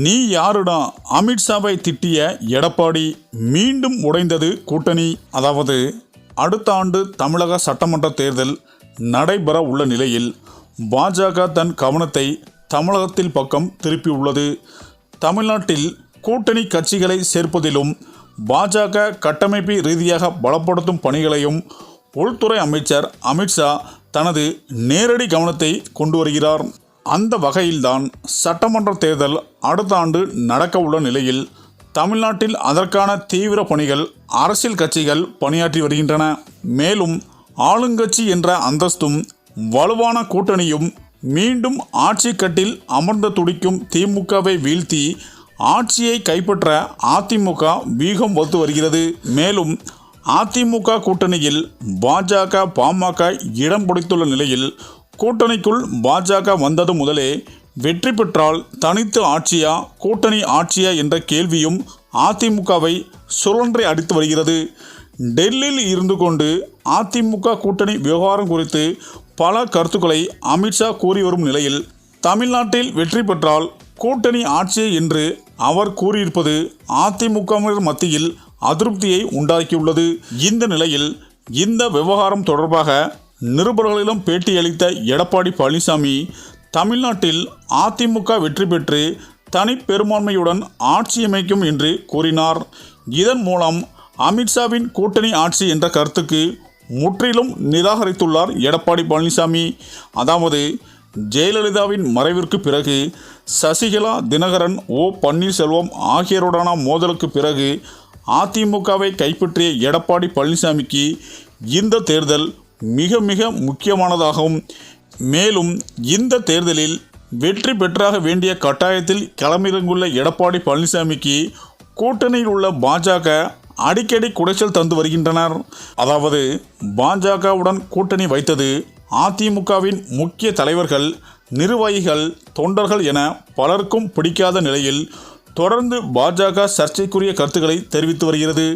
நீ யாருடா அமித்ஷாவை திட்டிய எடப்பாடி மீண்டும் உடைந்தது கூட்டணி. அதாவது அடுத்த ஆண்டு தமிழக சட்டமன்ற தேர்தல் நடைபெற உள்ள நிலையில் பாஜக தன் கவனத்தை தமிழகத்தில் பக்கம் திருப்பியுள்ளது. தமிழ்நாட்டில் கூட்டணி கட்சிகளை சேர்ப்பதிலும் பாஜக கட்டமைப்பு ரீதியாக பலப்படுத்தும் பணிகளையும் உள்துறை அமைச்சர் அமித்ஷா தனது நேரடி கவனத்தை கொண்டு வருகிறார். அந்த வகையில்தான் சட்டமன்ற தேர்தல் அடுத்த ஆண்டு நடக்க உள்ள நிலையில் தமிழ்நாட்டில் அதற்கான தீவிர பணிகள் அரசியல் கட்சிகள் பணியாற்றி வருகின்றன. மேலும் ஆளுங்கட்சி என்ற அந்தஸ்தும் வலுவான கூட்டணியும் மீண்டும் ஆட்சி கட்டில் அமர்ந்து துடிக்கும் திமுகவை வீழ்த்தி ஆட்சியை கைப்பற்ற அதிமுக வீகம் வகுத்து வருகிறது. மேலும் அதிமுக கூட்டணியில் பாஜக பாமக இடம் பிடித்துள்ள நிலையில் கூட்டணிக்குள் பாஜக வந்தது முதலே வெற்றி பெற்றால் தனித்து ஆட்சியா கூட்டணி ஆட்சியா என்ற கேள்வியும் அதிமுகவை சுழன்றை அடித்து வருகிறது. டெல்லியில் இருந்து கொண்டு அதிமுக கூட்டணி விவகாரம் குறித்து பல கருத்துக்களை அமித்ஷா கூறி வரும் நிலையில் தமிழ்நாட்டில் வெற்றி பெற்றால் கூட்டணி ஆட்சி என்று அவர் கூறியிருப்பது அதிமுகவினர் மத்தியில் அதிருப்தியை உண்டாக்கியுள்ளது. இந்த நிலையில் இந்த விவகாரம் தொடர்பாக நிருபர்களிடம் பேட்டியளித்த எடப்பாடி பழனிசாமி தமிழ்நாட்டில் அதிமுக வெற்றி பெற்று தனி பெரும்பான்மையுடன் ஆட்சியமைக்கும் என்று கூறினார். இதன் மூலம் அமித்ஷாவின் கூட்டணி ஆட்சி என்ற கருத்துக்கு முற்றிலும் நிராகரித்துள்ளார் எடப்பாடி பழனிசாமி. அதாவது ஜெயலலிதாவின் மறைவிற்கு பிறகு சசிகலா, தினகரன், ஓ பன்னீர்செல்வம் ஆகியோருடான மோதலுக்கு பிறகு அதிமுகவை கைப்பற்றிய எடப்பாடி பழனிசாமிக்கு இந்த தேர்தல் மிக மிக முக்கியமானதாகும். மேலும் இந்த தேர்தலில் வெற்றி பெற்றாக வேண்டிய கட்டாயத்தில் களமிறங்குள்ள எடப்பாடி பழனிசாமிக்கு கூட்டணியில் உள்ள பாஜக அடிக்கடி குடைச்சல் தந்து வருகின்றனர். அதாவது பாஜகவுடன் கூட்டணி வைத்தது அதிமுகவின் முக்கிய தலைவர்கள், நிர்வாகிகள், தொண்டர்கள் என பலருக்கும் பிடிக்காத நிலையில் தொடர்ந்து பாஜக சர்ச்சைக்குரிய கருத்துக்களை தெரிவித்து வருகிறது.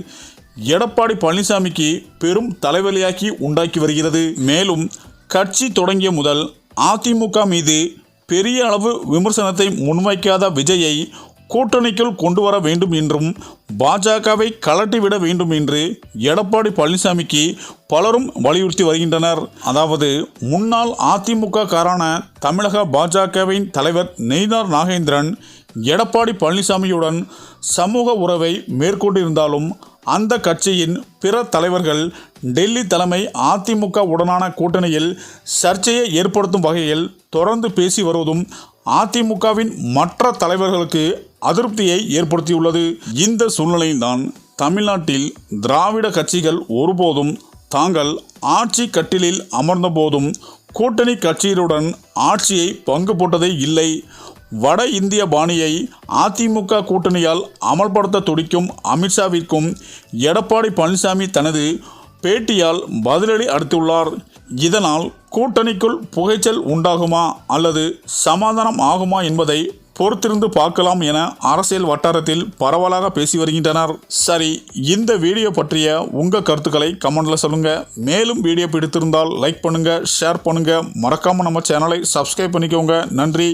எடப்பாடி பழனிசாமிக்கு பெரும் தலைவலியாக்கி உண்டாக்கி வருகிறது. மேலும் கட்சி தொடங்கிய முதல் அதிமுக மீது பெரிய அளவு விமர்சனத்தை முன்வைக்காத விஜயை கூட்டணிக்குள் கொண்டு வர வேண்டும் என்றும் பாஜகவை கலட்டிவிட வேண்டும் என்று எடப்பாடி பழனிசாமிக்கு பலரும் வலியுறுத்தி வருகின்றனர். அதாவது முன்னாள் அதிமுக காரான தமிழக பாஜகவின் தலைவர் நயினார் நாகேந்திரன் எடப்பாடி பழனிசாமியுடன் சமூக உறவை மேற்கொண்டிருந்தாலும் அந்த கட்சியின் பிற தலைவர்கள் டெல்லி தலைமை அதிமுக உடனான கூட்டணியில் சர்ச்சையை ஏற்படுத்தும் வகையில் தொடர்ந்து பேசி வருவதும் அதிமுகவின் மற்ற தலைவர்களுக்கு அதிருப்தியை ஏற்படுத்தியுள்ளது. இந்த சூழ்நிலையில்தான் தமிழ்நாட்டில் திராவிட கட்சிகள் ஒருபோதும் தாங்கள் ஆட்சி கட்டிலில் அமர்ந்த போதும் கூட்டணி கட்சிகளுடன் ஆட்சியை பங்கு போட்டதே இல்லை. வட இந்திய பாணியை அதிமுக கூட்டணியால் அமல்படுத்த துடிக்கும் அமித்ஷாவிற்கும் எடப்பாடி பழனிசாமி தனது பேட்டியால் பதிலடி அளித்துள்ளார். இதனால் கூட்டணிக்குள் புகைச்சல் உண்டாகுமா அல்லது சமாதானம் ஆகுமா என்பதை பொறுத்திருந்து பார்க்கலாம் என அரசியல் வட்டாரத்தில் பரவலாக பேசி வருகின்றனர். சரி, இந்த வீடியோ பற்றிய உங்கள் கருத்துக்களை கமெண்ட்ல சொல்லுங்க. மேலும் வீடியோ பிடித்திருந்தால் லைக் பண்ணுங்க, ஷேர் பண்ணுங்க, மறக்காம நம்ம சேனலை சப்ஸ்கிரைப் பண்ணிக்கோங்க. நன்றி.